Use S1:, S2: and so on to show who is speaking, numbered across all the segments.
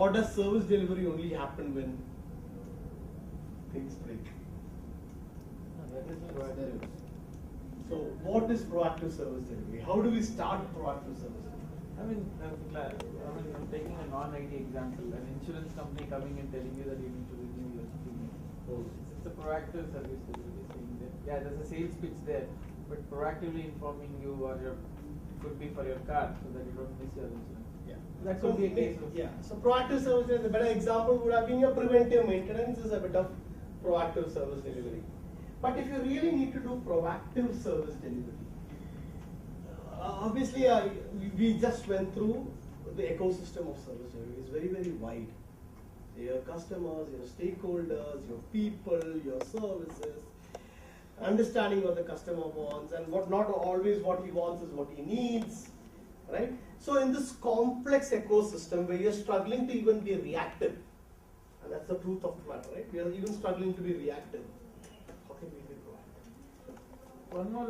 S1: Or does service delivery only happen when things break?
S2: That is proactive.
S1: So what is proactive service delivery? How do we start proactive service delivery?
S2: I'm taking a non-IT example, an insurance company coming and telling you that you need to renew your premium. It's a proactive service delivery saying that, yeah, there's a sales pitch there, but proactively informing you or could be for your car so that you don't miss your insurance.
S1: Yeah.
S2: That could be a case of.
S1: Yeah. So proactive service delivery, the better example would have been a preventive maintenance is a bit of proactive service delivery. But if you really need to do proactive service delivery, obviously we just went through the ecosystem of service delivery. It's very, very wide. Your customers, your stakeholders, your people, your services, understanding what the customer wants and what not always what he wants is what he needs, right? So in this complex ecosystem where you're struggling to even be reactive, and that's the truth of the matter, right? We are even struggling to be reactive. How can we be proactive?
S2: One more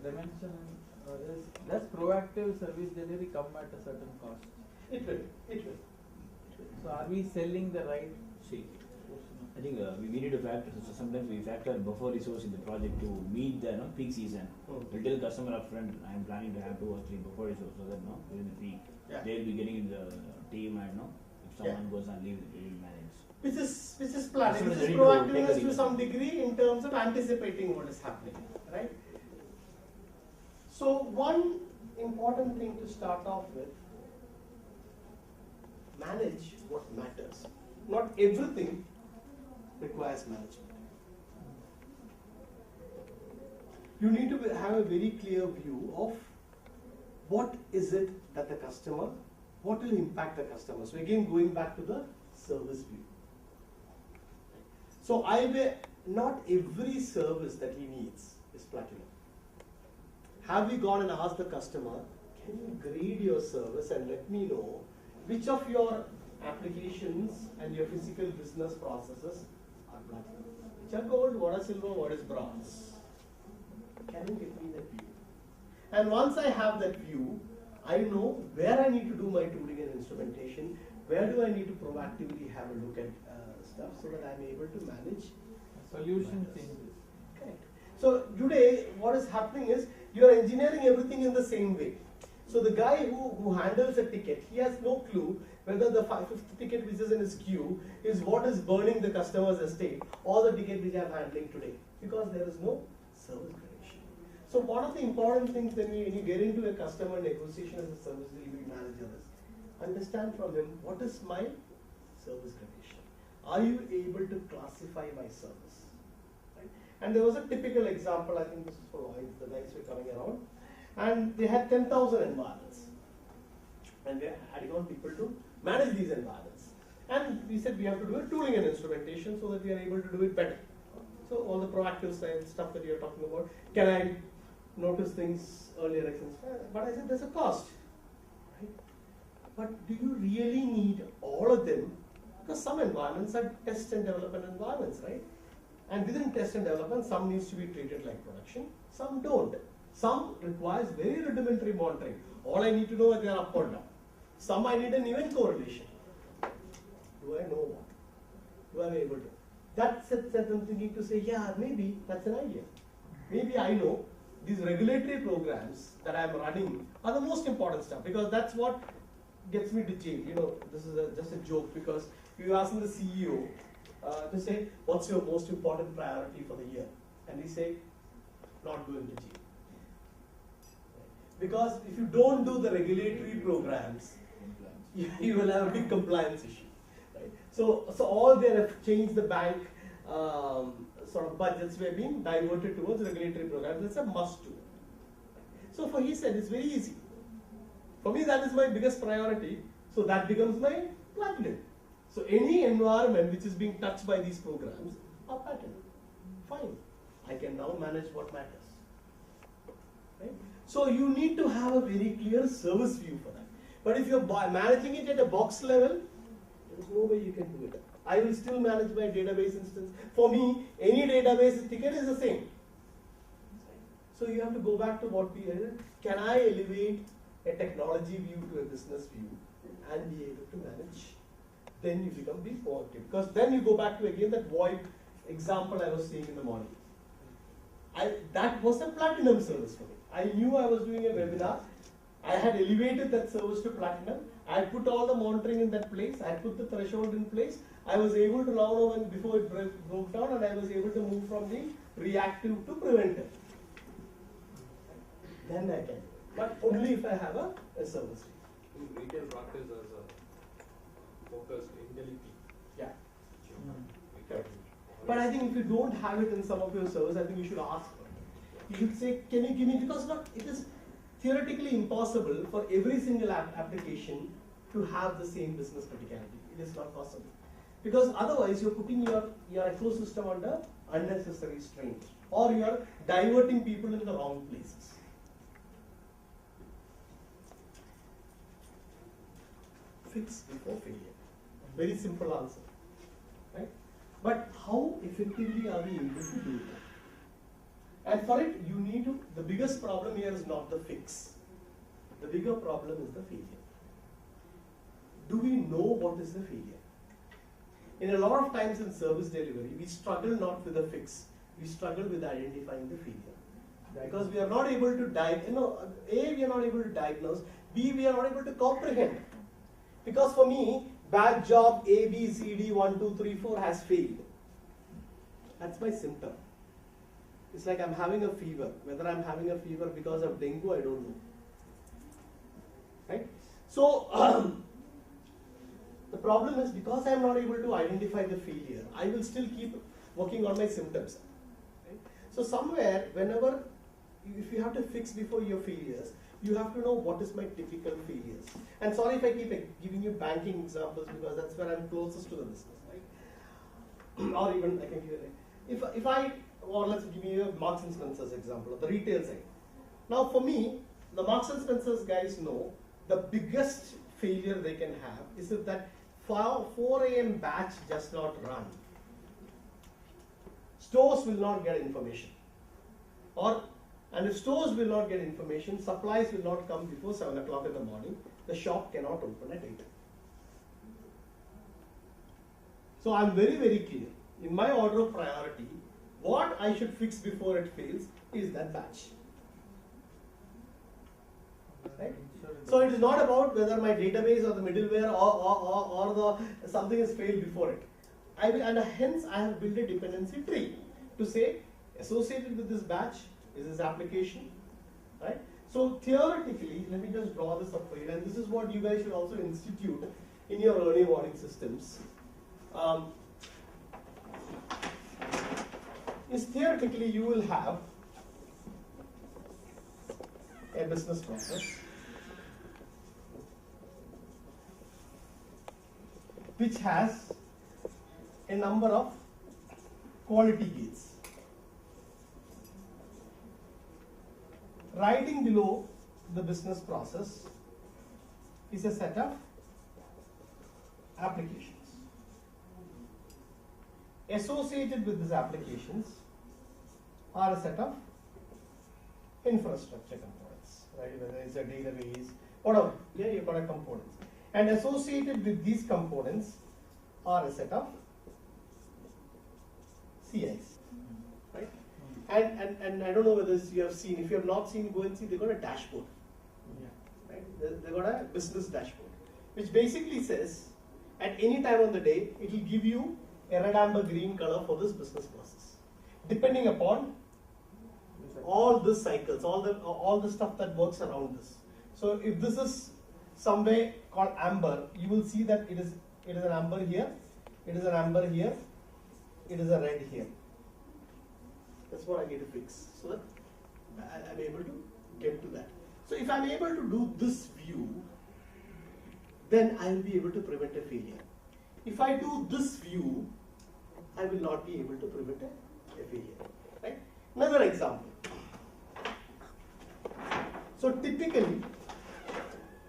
S2: dimension is, does proactive service delivery come at a certain cost?
S1: It will. It will.
S2: So are we selling the right?
S3: See, I think we need to factor. So sometimes we factor buffer resource in the project to meet the peak season. We'll tell the customer upfront, I am planning to have 2 or 3 buffer resources so that within the peak they'll be getting in the team and if someone goes on leave, they will manage.
S1: Which is planning.
S3: This
S1: This is
S3: is
S1: proactiveness
S3: ready
S1: to some degree in terms of anticipating what is happening, right? So one important thing to start off with, manage what matters. Not everything requires management. You need to have a very clear view of what is it that the customer, what will impact the customer. So again, going back to the service view. So not every service that he needs is platinum. Have we gone and asked the customer, can you grade your service and let me know which of your applications and your physical business processes are platinum? Which are gold, what are silver, what is bronze? Can you get me that view? And once I have that view, I know where I need to do my tooling and instrumentation, where do I need to proactively have a look at stuff so that I'm able to manage
S2: Solution changes.
S1: Correct. So today what is happening is you are engineering everything in the same way. So the guy who handles a ticket, he has no clue whether the 5th ticket which is in his queue is what is burning the customer's estate or the ticket which I am handling today, because there is no service gradation. So one of the important things when you get into a customer negotiation as a service delivery manager is understand from him what is my service gradation. Are you able to classify my service? Right? And there was a typical example, I think this is for Lloyds, the guys were coming around, and they had 10,000 environments. And they had on people to manage these environments. And we said we have to do a tooling and instrumentation so that we are able to do it better. So all the proactive side stuff that you're talking about, can I notice things earlier? But I said there's a cost. Right? But do you really need all of them? Because some environments are test and development environments, right? And within test and development, some needs to be treated like production, some don't. Some requires very rudimentary monitoring. All I need to know is they are up or down. Some I need an event correlation. Do I know what? Do I be able to? That sets them thinking to say, yeah, maybe that's an idea. Maybe I know these regulatory programs that I'm running are the most important stuff, because that's what gets me to jail. You know, this is just a joke, because you ask the CEO to say, what's your most important priority for the year? And we say, not going to jail. Because if you don't do the regulatory programs, you will have a big compliance issue. Right? So all they have changed the bank sort of budgets were being diverted towards regulatory programs. It's a must do. So for he said it's very easy. For me that is my biggest priority. So that becomes my platinum. So any environment which is being touched by these programs are platinum. Fine. I can now manage what matters. Right? So you need to have a very clear service view for that. But if you're managing it at a box level, there is no way you can do it. I will still manage my database instance. For me, any database ticket is the same. So you have to go back to what we said. Can I elevate a technology view to a business view and be able to manage, then you become the proactive. Because then you go back to again that void example I was saying in the morning. That was a platinum service for me. I knew I was doing a webinar. I had elevated that service to platinum. I put all the monitoring in that place. I put the threshold in place. I was able to now know when before it broke down, and I was able to move from the reactive to preventive. Then I can. But only if I have a service.
S4: In retail practice, there's a focused intelligence.
S1: Yeah.
S4: Correct.
S1: But I think if you don't have it in some of your service, I think you should ask for it. You should say, can you give me, because it is theoretically impossible for every single application to have the same business criticality. It is not possible. Because otherwise you're putting your ecosystem under unnecessary strain, or you're diverting people in the wrong places. Fix before failure. Very simple answer. Right? But how effectively are we able to do that? And for it, you need to, the biggest problem here is not the fix. The bigger problem is the failure. Do we know what is the failure? In a lot of times in service delivery, we struggle not with the fix. We struggle with identifying the failure. Because we are not able to A, we are not able to diagnose. B, we are not able to comprehend. Because for me, bad job A, B, C, D, 1, 2, 3, 4 has failed. That's my symptom. It's like I'm having a fever. Whether I'm having a fever because of dengue, I don't know. Right? So, the problem is because I'm not able to identify the failure, I will still keep working on my symptoms. Right? So somewhere, whenever, if you have to fix before your failures, you have to know what is my typical failures. And sorry if I keep giving you banking examples because that's where I'm closest to the business, right? Or even I can give you, or let's give you a Marks and Spencer's example of the retail side. Now for me, the Marks and Spencer's guys know the biggest failure they can have is if that 4 a.m. batch does not run. Stores will not get information. And if stores will not get information, supplies will not come before 7 o'clock in the morning, the shop cannot open at 8. So I'm very, very clear. In my order of priority, what I should fix before it fails is that batch. Right? So it is not about whether my database or the middleware or the something has failed before it. And hence I have built a dependency tree to say associated with this batch is this application, right? So theoretically, let me just draw this up for you, and this is what you guys should also institute in your early warning systems. Is theoretically you will have a business process which has a number of quality gates. Riding below the business process is a set of applications. Associated with these applications are a set of infrastructure components, right? Whether it's a database, whatever, yeah, you've got a components. And associated with these components are a set of CIs, right? And I don't know whether you have seen, if you have not seen, go and see, they've got a dashboard, right? They've got a business dashboard, which basically says, at any time of the day, it will give you a red, amber, green color for this business process, depending upon all the cycles, all the stuff that works around this. So if this is somewhere called amber, you will see that it is an amber here, it is an amber here, it is a red here. That's what I need to fix, so that I'm able to get to that. So if I'm able to do this view, then I will be able to prevent a failure. If I do this view, I will not be able to prevent a failure. Right? Another example. So typically,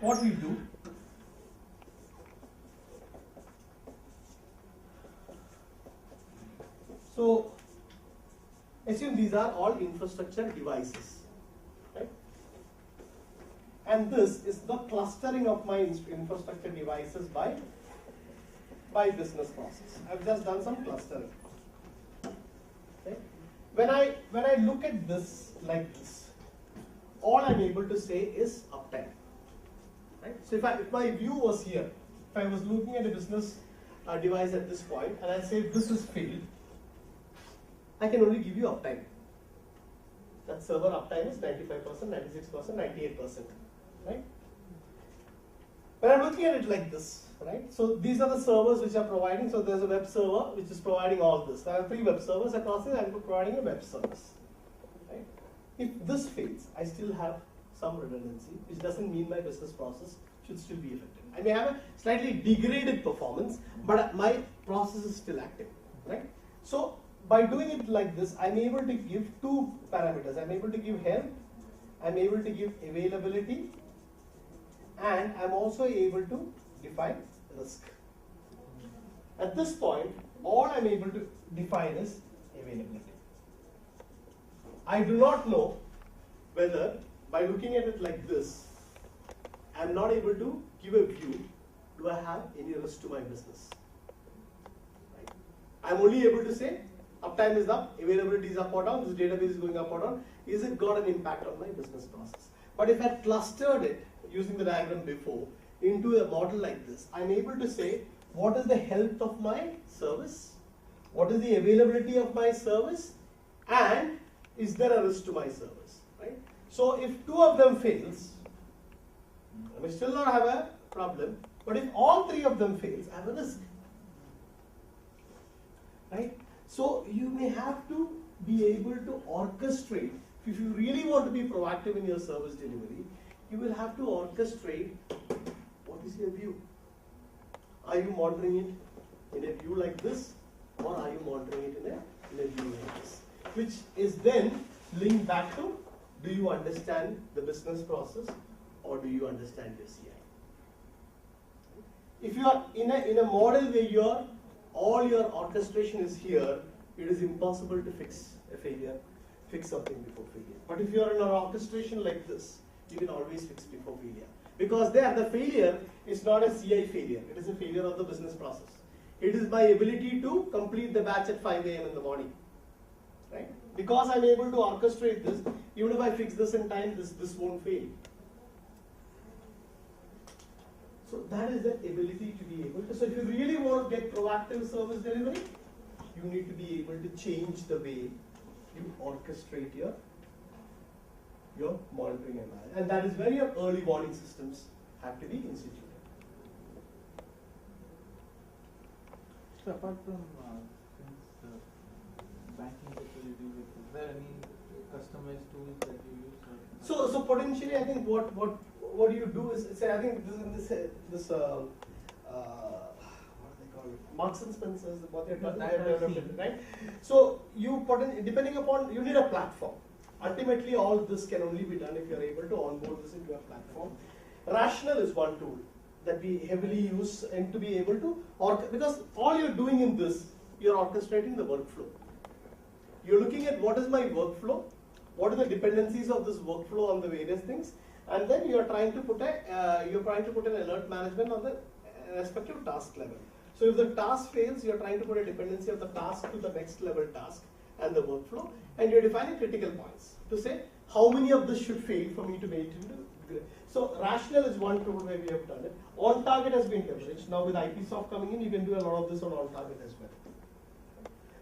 S1: what we do, so assume these are all infrastructure devices, right? and this is the clustering of my infrastructure devices by business process. I've just done some clustering. Okay. When I look at this like this, all I'm able to say is uptime. Right? So if my view was here, if I was looking at a business device at this point, and I say this is failed, I can only give you uptime. That server uptime is 95%, 96%, 98%. Right? When I'm looking at it like this, right? So these are the servers which are providing. So there's a web server which is providing all this. There are 3 web servers across it. I'm providing a web service. Right? If this fails, I still have some redundancy, which doesn't mean my business process should still be effective. I may have a slightly degraded performance, but my process is still active. Right? So by doing it like this, I'm able to give 2 parameters. I'm able to give health, I'm able to give availability, and I'm also able to define risk. At this point, all I'm able to define is availability. I do not know whether by looking at it like this, I'm not able to give a view, do I have any risk to my business? Right? I'm only able to say uptime is up, availability is up or down, this database is going up or down, is it got an impact on my business process? But if I clustered it, using the diagram before, into a model like this, I'm able to say what is the health of my service, what is the availability of my service, and is there a risk to my service, right? So if 2 of them fails, I may still not have a problem, but if all 3 of them fails, I have a risk, right? So you may have to be able to orchestrate. If you really want to be proactive in your service delivery, you will have to orchestrate what is your view. Are you monitoring it in a view like this, or are you monitoring it in a view like this? Which is then linked back to, do you understand the business process, or do you understand your CI? If you are in a model where all your orchestration is here, it is impossible to fix a failure, fix something before failure. But if you are in an orchestration like this, you can always fix before failure. Because there, the failure is not a CI failure, it is a failure of the business process. It is my ability to complete the batch at 5 AM in the morning. Right? Because I'm able to orchestrate this, even if I fix this in time, this won't fail. So that is the ability to be able to. So if you really want to get proactive service delivery, you need to be able to change the way you orchestrate your monitoring environment. And that is where your early warning systems have to be instituted.
S2: So apart from banking that you do with, is there any customized tools that you use?
S1: So potentially, I think what you do is say, I think this what do they call it? Marks and Spencer's, what they're talking about, right? So you depending upon, you need a platform. Ultimately, all this can only be done if you are able to onboard this into a platform. Rational is one tool that we heavily use, and to be able to, because all you're doing in this, you're orchestrating the workflow. You're looking at what is my workflow, what are the dependencies of this workflow on the various things, and then you're trying to put an alert management on the respective task level. So if the task fails, you're trying to put a dependency of the task to the next level task and the workflow, and you're defining critical points to say how many of this should fail for me to make it into grid. So Rational is one tool where we have done it. On Target has been leveraged. Now with IPsoft coming in, you can do a lot of this on Target as well.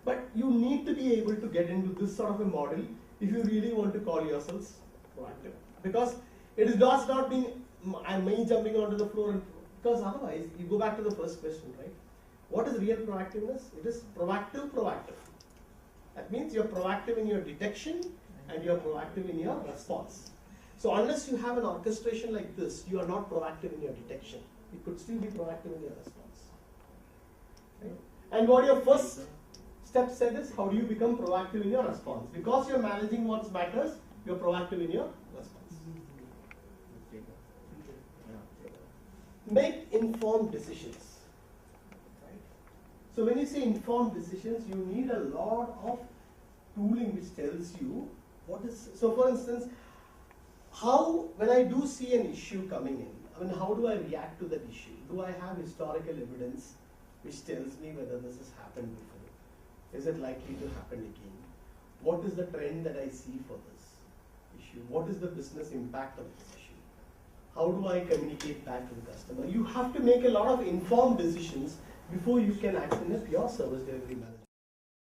S1: But you need to be able to get into this sort of a model if you really want to call yourselves proactive. Because it is not being me jumping onto the floor, because otherwise you go back to the first question, right? What is real proactiveness? It is proactive. That means you're proactive in your detection and you're proactive in your response. So unless you have an orchestration like this, you are not proactive in your detection. You could still be proactive in your response. Right? And what your first step said is, how do you become proactive in your response? Because you're managing what matters, you're proactive in your response. Make informed decisions. Right? So when you say informed decisions, you need a lot of tooling which tells you what is. So for instance, How, when I do see an issue coming in, I mean, how do I react to that issue? Do I have historical evidence which tells me whether this has happened before? Is it likely to happen again? What is the trend that I see for this issue? What is the business impact of this issue? How do I communicate back to the customer? You have to make a lot of informed decisions before you can act in a pure service delivery management.